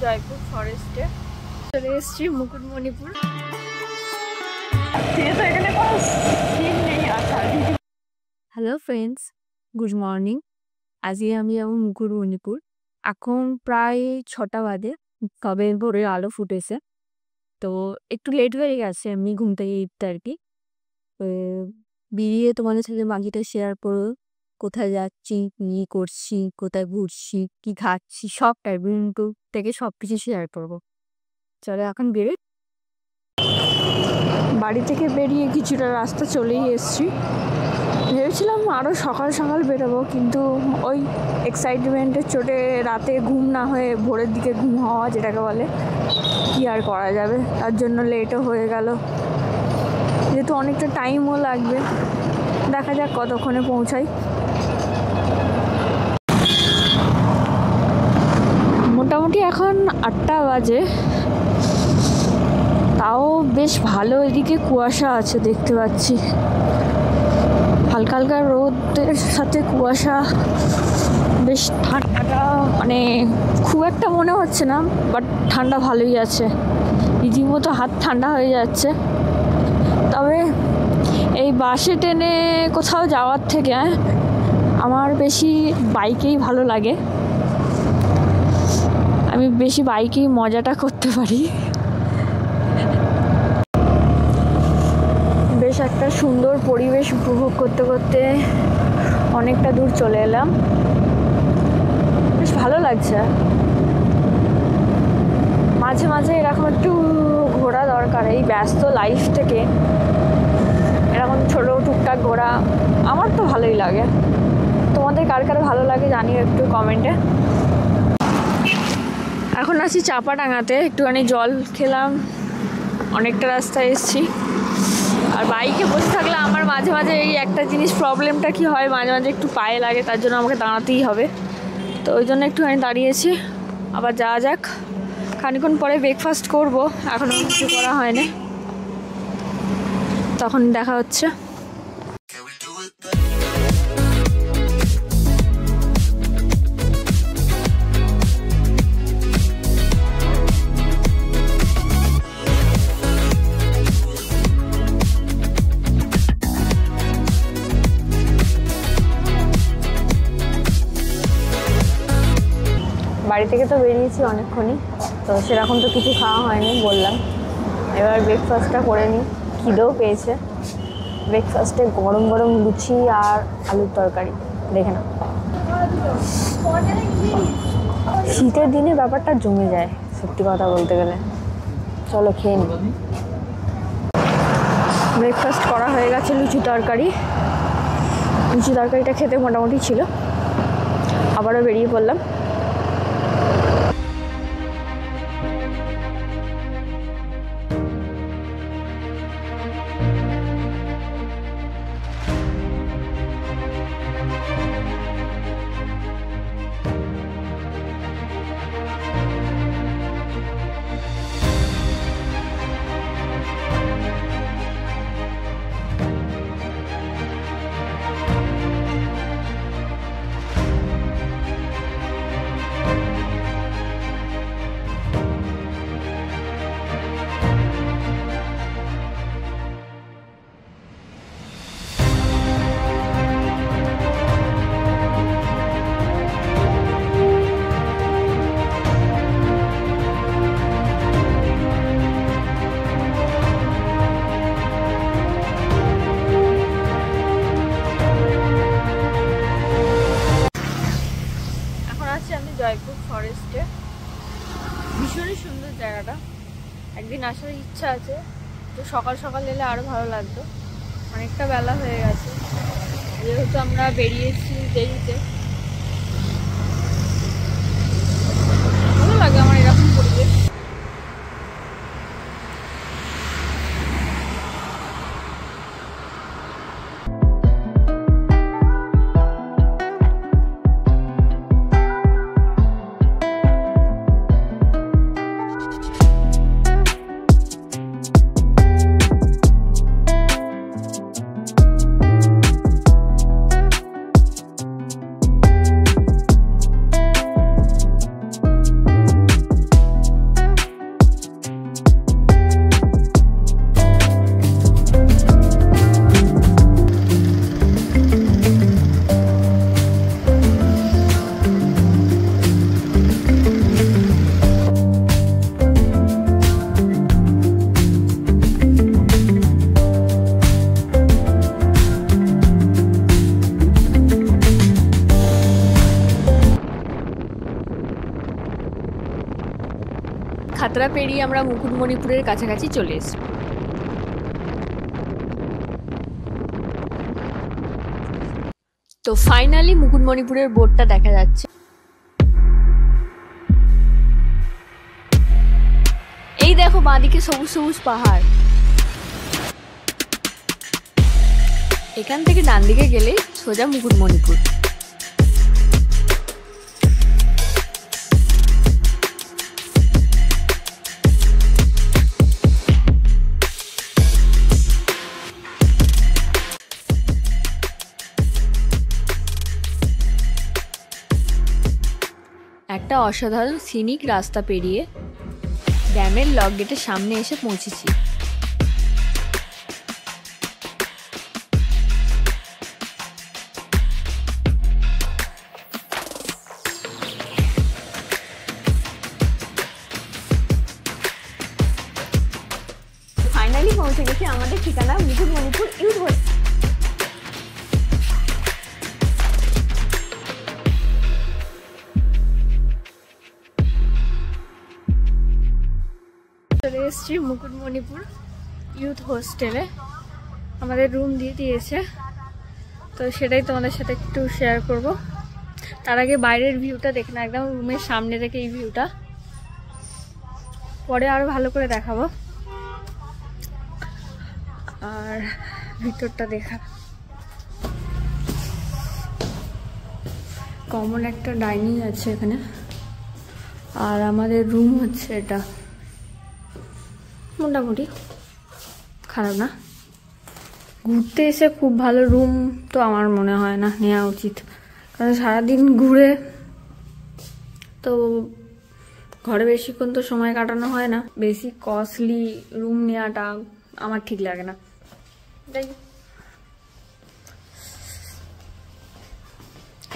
জয়পুর ফরেস্টে চলে এসেছি Mukutmanipur. Hello friends, good morning. আজকে আমি যাবো মুকুটমণিপুর। এখন প্রায় 6টা বাজে, কবে ভোরের আলো ফুটেছে, তো একটু লেট হয়ে গেছে এমনি ঘুম থেকে উঠতে আর কি। বেরিয়ে তোমাদের সাথে বাকিটা শেয়ার করবো, কোথায় যাচ্ছি, কী করছি, কোথায় ঘুরছি, কি খাচ্ছি, সবটাই ইউটিউব থেকে সব কিছু শেয়ার করবো। চলো এখন বেরোই। বাড়ি থেকে বেরিয়ে কিছুটা রাস্তা চলেই এসছি। ভেবেছিলাম আরও সকাল সকাল বেরোবো, কিন্তু ওই এক্সাইটমেন্টের চোটে রাতে ঘুম না হয়ে ভোরের দিকে ঘুম হওয়া যেটাকে বলে, কি আর করা যাবে, তার জন্য লেটও হয়ে গেল। যেহেতু অনেকটা টাইমও লাগবে, দেখা যাক কতক্ষণে পৌঁছাই। মোটামুটি এখন 8টা বাজে, তাও বেশ ভালো এদিকে কুয়াশা আছে দেখতে পাচ্ছি। হালকা হালকা রোদের সাথে কুয়াশা, বেশ ঠান্ডাটা মানে খুব একটা মনে হচ্ছে না, বাট ঠান্ডা ভালোই আছে, রীতিমতো হাত ঠান্ডা হয়ে যাচ্ছে। তবে এই বাসে ট্রেনে কোথাও যাওয়ার থেকে আমার বেশি বাইকেই ভালো লাগে। আমি বেশি বাইকেই মজাটা করতে পারি। বেশ একটা সুন্দর পরিবেশ উপভোগ করতে করতে অনেকটা দূর চলে এলাম, বেশ ভালো লাগছে। মাঝে মাঝে এরকম একটু ঘোরা দরকার, এই ব্যস্ত লাইফ থেকে এরকম ছোটো টুকটাক ঘোরা আমার তো ভালোই লাগে। তোমাদের কার কার ভালো লাগে জানিও একটু কমেন্টে। এখন আছি চাপাডাঙ্গাতে, একটুখানি জল খেলাম, অনেকটা রাস্তা এসেছি। আর বাইকে বসে থাকলে আমার মাঝে মাঝে এই একটা জিনিস প্রবলেমটা কি হয়, মাঝে মাঝে একটু পায়ে লাগে, তার জন্য আমাকে দাঁড়াতেই হবে, তো ওই জন্য একটুখানি দাঁড়িয়েছি। আবার যাওয়া যাক, খানিক্ষণ পরে ব্রেকফাস্ট করবো, এখনও কিছু করা হয়নি, তখন দেখা হচ্ছে। বাড়ি থেকে তো বেরিয়েছি অনেকক্ষণই, তো সেরকম তো কিছু খাওয়া হয়নি বললাম। এবার ব্রেকফাস্টটা করে নিই, খিদেও পেয়েছে। ব্রেকফাস্টে গরম গরম লুচি আর আলুর তরকারি, দেখে না শীতের দিনে ব্যাপারটা জমে যায় সত্যি কথা বলতে গেলে। চলো খেয়ে নিই। ব্রেকফাস্ট করা হয়ে গেছে, লুচি তরকারিটা খেতে মোটামুটি ছিল। আবারও বেরিয়ে পড়লাম। আমি জয়পুর ফরেস্টে, ভীষণই সুন্দর জায়গাটা। একদিন আসার ইচ্ছা আছে, তো সকাল সকাল এলে আরও ভালো লাগতো। অনেকটা বেলা হয়ে গেছে, যেহেতু আমরা বেরিয়েছি দেরিতে। ভালো লাগে আমার এরকম পরিবেশ। খাতড়া পেরিয়ে আমরা মুকুটমণিপুরের কাছাকাছি চলে এসেছি। তো ফাইনালি মুকুটমণিপুরের বোর্ডটা দেখা যাচ্ছে। এই দেখো বাঁদিকে সবুজ সবুজ পাহাড়। এখান থেকে ডান দিকে গেলেই সোজা মুকুটমণিপুর। একটা অসাধারণ সিনিক রাস্তা পেরিয়ে ড্যামের লক গেটের সামনে এসে পৌঁছেছি। ফাইনালি পৌঁছে গেছি আমাদের ঠিকানা মুকুটমণিপুর ইউথ হোস্টেল। চলে এসেছি মুকুটমণিপুর ইউথ হোস্টেলে। আমাদের রুম দিয়ে দিয়েছে, তো সেটাই তোমাদের সাথে একটু শেয়ার করব। তার আগে বাইরের ভিউটা দেখে না, একদম রুমের সামনে থেকে এই ভিউটা, পরে আরো ভালো করে দেখাবো। আর ভিতরটা দেখা, কমন একটা ডাইনিং আছে এখানে। আর আমাদের রুম হচ্ছে এটা, মোটামুটি খারাপ না। ঘুরতে এসে খুব ভালো রুম তো আমার মনে হয় না নেওয়া উচিত, কারণ সারাদিন ঘুরে তো ঘরে বেশিক্ষণ তো সময় কাটানো হয় না। বেশি কস্টলি রুম নেওয়াটা আমার ঠিক লাগে না। তাই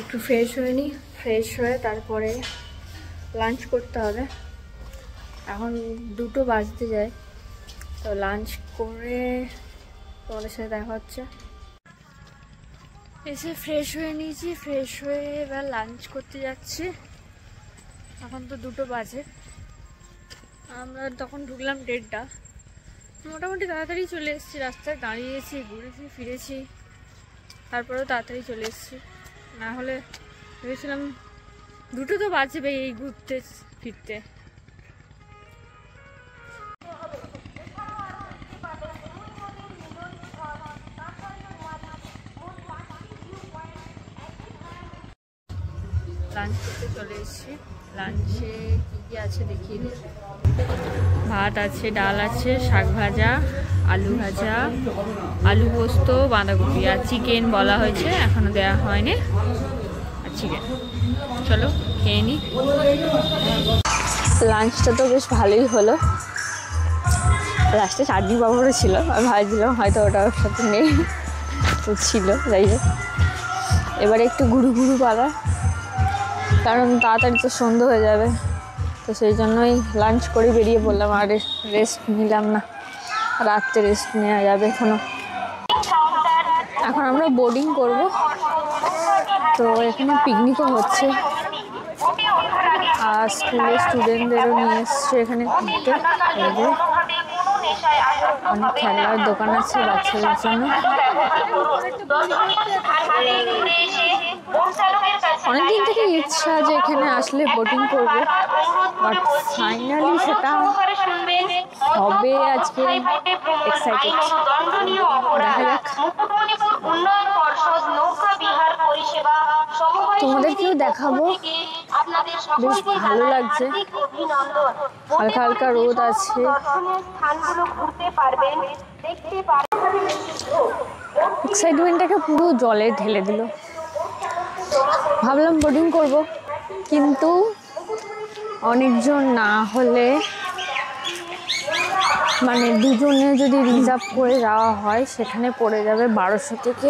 একটু ফ্রেশ হয়ে নিই, ফ্রেশ হয়ে তারপরে লাঞ্চ করতে হবে। এখন 2টো বাজতে যায়, তো লাঞ্চ করে তোমাদের সাথে দেখা হচ্ছে। এসে ফ্রেশ হয়ে নিয়েছি, ফ্রেশ হয়ে এবার লাঞ্চ করতে যাচ্ছি। এখন তো 2টো বাজে, আমরা তখন ঢুকলাম 1:30টা। মোটামুটি তাড়াতাড়ি চলে এসেছি, রাস্তায় দাঁড়িয়েছি, ঘুরেছি ফিরেছি, তারপরেও তাড়াতাড়ি চলে এসেছি। না হলে ভেবেছিলাম 2টো তো বাজবে এই ঘুরতে ফিরতে। লাঞ্চ করতে চলে এসেছি। লাঞ্চে কী কী আছে দেখিয়ে দিই। ভাত আছে, ডাল আছে, শাক ভাজা, আলু ভাজা, আলু পোস্ত, বাঁধাকপি, আর চিকেন বলা হয়েছে, এখনো দেওয়া হয়নি। আর চিকেন, চলো খেয়ে নিই। লাঞ্চটা তো বেশ ভালোই হলো। লাস্টে চাটনি পাঁপড়ও ছিল, আমি ভাবছিলাম হয়তো ওটা ওর সাথে নেই, তো ছিল। যাই হোক, এবারে একটু ঘুরু ঘুরু পালা, কারণ তাড়াতাড়ি তো সন্ধ্যে হয়ে যাবে। তো সেই জন্যই লাঞ্চ করে বেরিয়ে পড়লাম, আর রেস্ট নিলাম না, রাত্রে রেস্ট নেওয়া যাবে এখনো। এখন আমরা বোর্ডিং করব, তো এখানে পিকনিকও হচ্ছে, আর স্কুলের স্টুডেন্টদেরও নিয়ে এসছে এখানে ঘুরতে। অনেক খেলার দোকান আছে বাচ্চাদের জন্য। অনেকদিন থেকে ইচ্ছা যে এখানে আসলে বোটিং করবো, বাট ফাইনালি সেটা হবে আজকে। এক্সাইটেড, দেখা যাক। তোমাদেরকেও দেখাবো, বেশ ভালো লাগছে। হালকা হালকা রোদ আছে। এক্সাইটমেন্টটাকে পুরো জলে ঢেলে দিল। ভাবলাম বোটিং করব, কিন্তু অনেকজন না হলে, মানে দুজনে যদি রিজার্ভ করে যাওয়া হয়, সেখানে পড়ে যাবে 1200 থেকে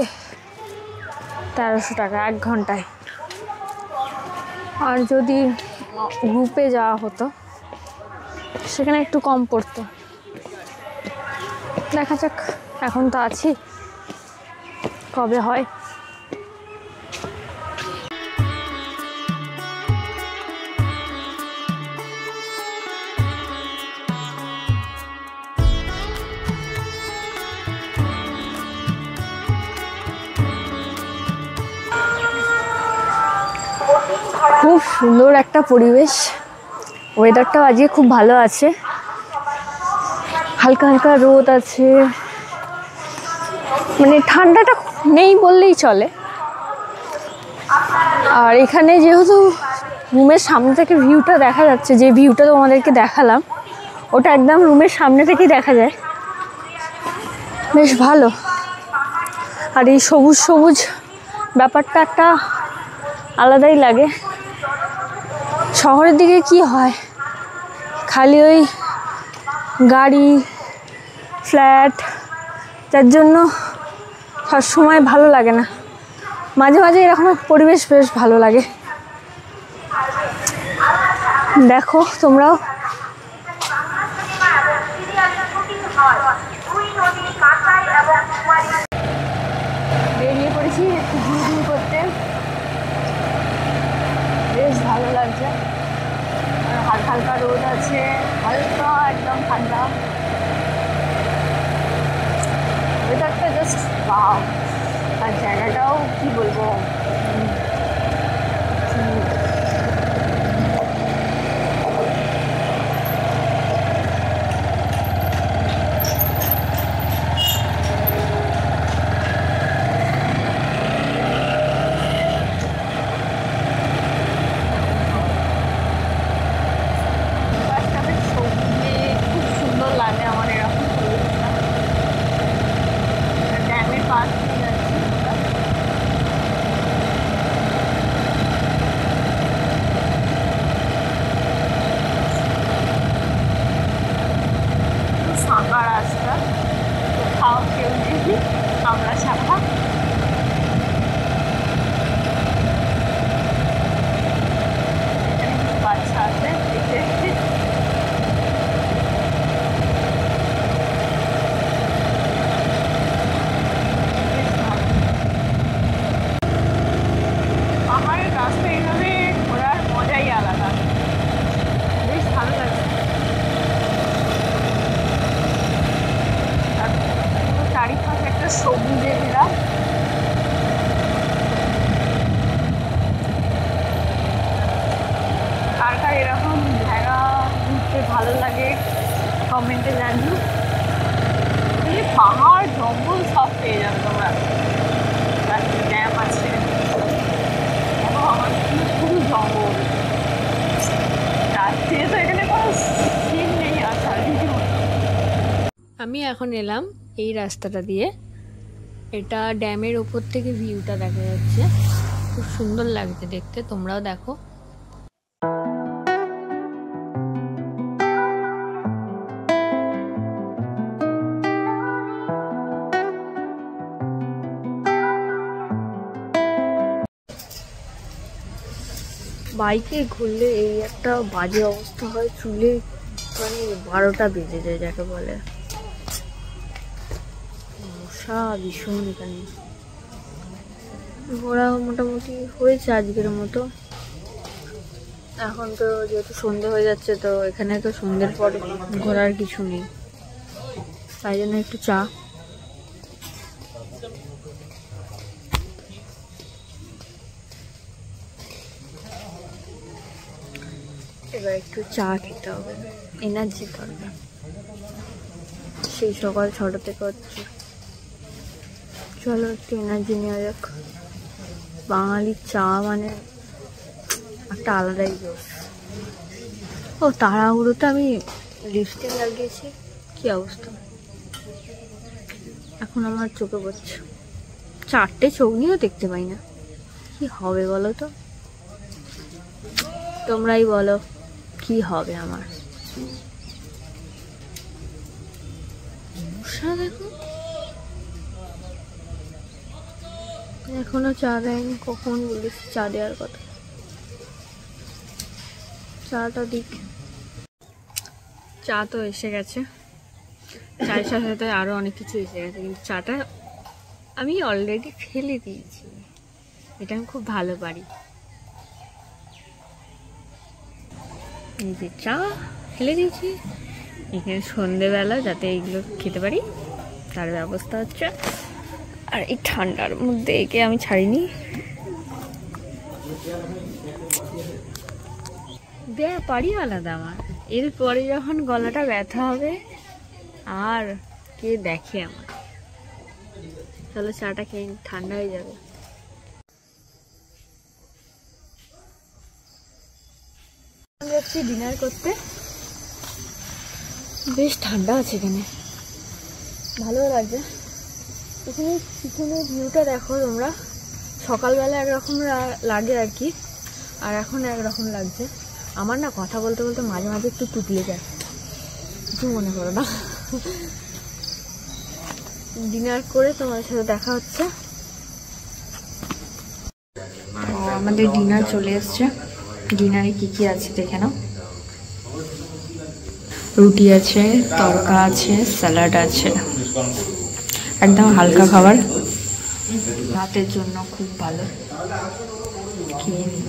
1300 টাকা 1 ঘন্টায়। আর যদি গ্রুপে যাওয়া হতো সেখানে একটু কম পড়তো। দেখা যাক, এখন তো আছি, কবে হয়। খুব সুন্দর একটা পরিবেশ, ওয়েদারটাও আজকে খুব ভালো আছে, হালকা হালকা রোদ আছে, মানে ঠান্ডাটা নেই বললেই চলে। আর এখানে যেহেতু রুমের সামনে থেকে ভিউটা দেখা যাচ্ছে, যে ভিউটা তোমাদেরকে দেখালাম ওটা একদম রুমের সামনে থেকেই দেখা যায়, বেশ ভালো। আর এই সবুজ সবুজ ব্যাপারটা একটা আলাদাই লাগে। শহরের দিকে কি হয়, খালি ওই গাড়ি, ফ্ল্যাট, যার জন্য সবসময় ভালো লাগে না। মাঝে মাঝে এরকম পরিবেশ বেশ ভালো লাগে। দেখো তোমরাও। বেরিয়ে পড়েছি একটু ঘুরঘুর করতে, বেশ ভালো লাগছে। হালকা হালকা রোদ আছে, হালকা একদম ঠান্ডা, ওয়েদারটা জাস্ট ওয়াও। আর জায়গাটাও কি বলবো, আমরা ছাড়া বাচ্চা আছে দেখতে। পাহাড়ের রাস্তা এইভাবে ঘোরার মজাই আলাদা, বেশ ভালো লাগছে। চারিপাশে একটা সবুজে ঘেরা, কার কার এরকম জায়গা ঘুরতে ভালো লাগে কমেন্টে জানিও। পাহাড় জঙ্গল সব পেয়ে যাবে তোমরা, ড্যাম আছে, আমার পুরো জঙ্গল, রাত্রে তো এখানে কোনো সিন নেই আসার। আমি এখন এলাম এই রাস্তাটা দিয়ে, এটা ড্যামের ওপর থেকে ভিউটা দেখা যাচ্ছে, খুব সুন্দর লাগছে দেখতে, তোমরাও দেখো। বাইকে ঘুরলে এই একটা বাজে অবস্থা হয়, চুলে মানে 12টা বেজে যায় যাকে বলে, মশা ভীষণ। এখানে ঘোরা মোটামুটি হয়েছে আজকের মতো। এখন তো যেহেতু সন্ধে হয়ে যাচ্ছে, তো এখানে তো সন্ধ্যের পর ঘোরার কিছু নেই, তাই জন্য একটু চা। এবার একটু চা খেতে হবে, এনার্জি দরকার, সেই সকাল 6টা থেকে হচ্ছে। চলো একটু এনার্জি নেওয়া যাক। বাঙালির চা মানে একটা আলাদাই জোশ। ও তাড়াহুড়োতে আমি লিপস্টিক লাগিয়েছি, কি অবস্থা এখন আমার চোখে পড়ছে, 4টে চোখ নিয়েও দেখতে পাই না, কি হবে বলো তো? তোমরাই বলো কি হবে আমার। মশা দেখো, এখনো চা দেয়নি, কখন বলিস চা দেওয়ার কথা, চাটা দিক। চা তো এসে গেছে, চায়ের সাথে সাথে আরো অনেক কিছু এসে গেছে, কিন্তু চাটা আমি অলরেডি ফেলে দিয়েছি, এটা আমি খুব ভালো পারি। এই যে চা ফেলে দিয়েছি, এখানে সন্ধেবেলা যাতে এইগুলো খেতে পারি তার ব্যবস্থা হচ্ছে। আর এই ঠান্ডার মধ্যে একে আমি ছাড়িনি, দেওয়ার পারি আলাদা আমার। এরপরে যখন গলাটা ব্যথা হবে আর কে দেখে আমার। চলো চাটা খেয়ে ঠান্ডা হয়ে যাবে। যাচ্ছি ডিনার করতে। বেশ ঠান্ডা আছে এখানে, ভালো লাগছে। এখানে পিছনের ভিউটা দেখো তোমরা। সকালবেলা একরকম লাগে আর কি, আর এখন একরকম লাগছে। আমার না কথা বলতে বলতে মাঝে মাঝে একটু টুকলে যায়, কিছু মনে করো না। ডিনার করে তোমাদের সাথে দেখা হচ্ছে। আমাদের ডিনার চলে এসছে। ডিনারে কি কি আছে দেখে নাও। রুটি আছে, তরকা আছে, স্যালাড আছে, একদম হালকা খাবার, রাতের জন্য খুব ভালো। খেয়ে নিই।